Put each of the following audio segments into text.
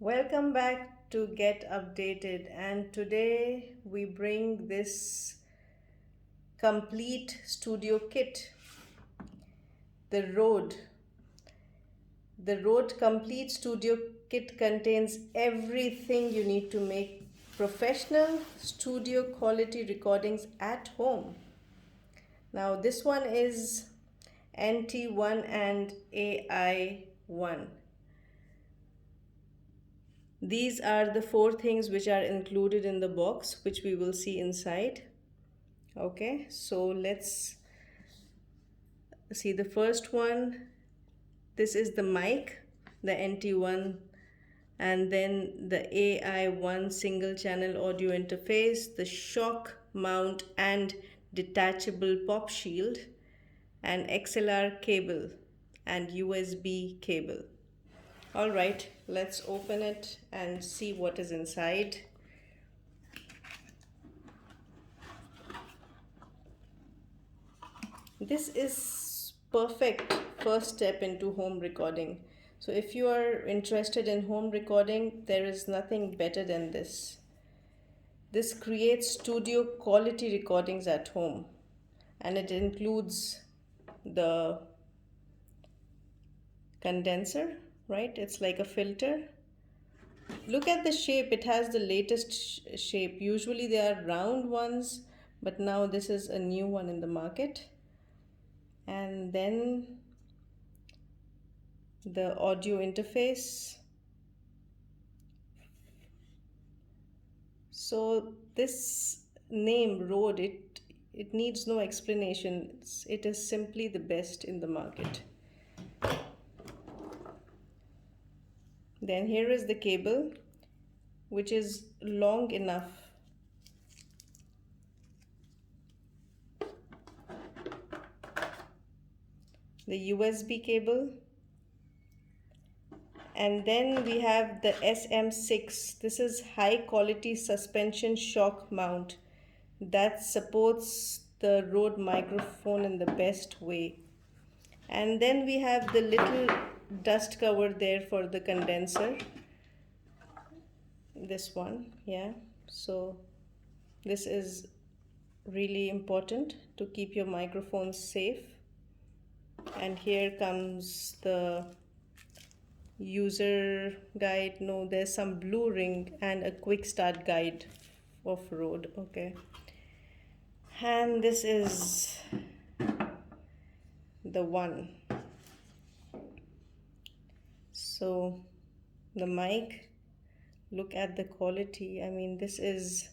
Welcome back to Get Updated, and today we bring this complete studio kit, the Rode. The Rode Complete Studio Kit contains everything you need to make professional studio quality recordings at home. Now, this one is NT1 and AI1. These are the four things which are included in the box, which we will see inside. Okay, so let's see the first one. This is the mic, the NT1, and then the AI1 single channel audio interface, the shock mount and detachable pop shield, and XLR cable and USB cable. All right, let's open it and see what is inside. This is perfect first step into home recording. So if you are interested in home recording, there is nothing better than this. This creates studio quality recordings at home, and it includes the condenser, right? It's like a filter. Look at the shape, it has the latest shape. Usually they are round ones, but now this is a new one in the market. And then the audio interface. So this name Rode, it needs no explanation. It is simply the best in the market. Then here is the cable, which is long enough. The USB cable. And then we have the SM6. This is high quality suspension shock mount that supports the Rode microphone in the best way. And then we have the little dust cover there for the condenser. This one, yeah. So this is really important to keep your microphone safe. And here comes the user guide. No, there's some blue ring and a quick start guide of Rode. Okay, and this is the one. So the mic, look at the quality. I mean, this is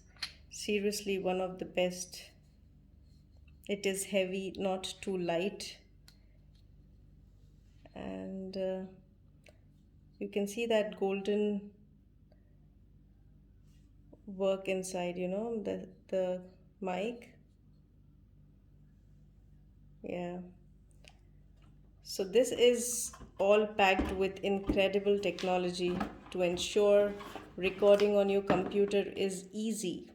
seriously one of the best. It is heavy, not too light, and you can see that golden work inside, the mic. Yeah. So this is all packed with incredible technology to ensure recording on your computer is easy.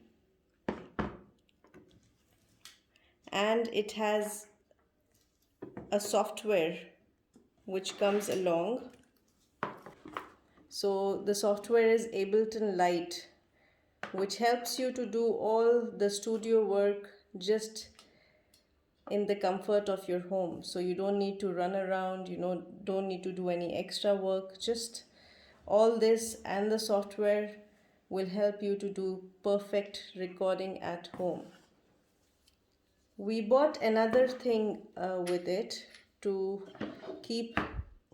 And it has a software which comes along. So the software is Ableton Lite, which helps you to do all the studio work just in the comfort of your home. So you don't need to run around, don't need to do any extra work. Just all this and the software will help you to do perfect recording at home. We bought another thing with it to keep,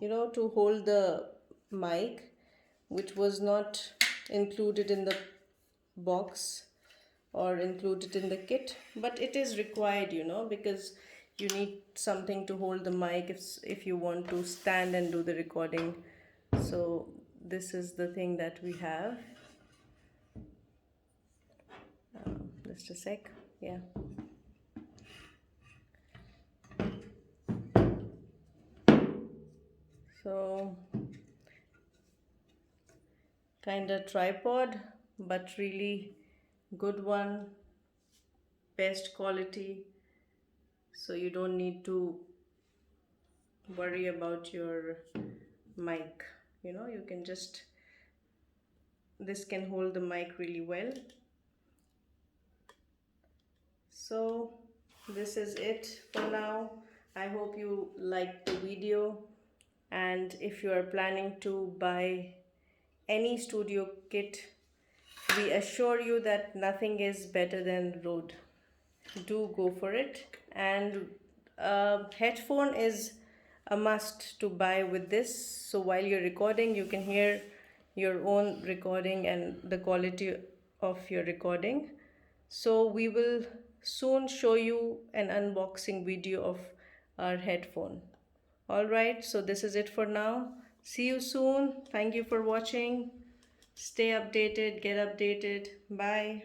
to hold the mic, which was not included in the box or included in the kit, but it is required, because you need something to hold the mic if you want to stand and do the recording. So this is the thing that we have. Just a sec. Yeah. So kind of tripod, but really good one, best quality. So you don't need to worry about your mic. You can just this can hold the mic really well. So this is it for now. I hope you liked the video, and if you are planning to buy any studio kit, we assure you that nothing is better than Rode. Do go for it. And headphone is a must to buy with this, so while you're recording you can hear your own recording and the quality of your recording. So we will soon show you an unboxing video of our headphone. All right, so this is it for now. See you soon. Thank you for watching. Stay updated, get updated. Bye.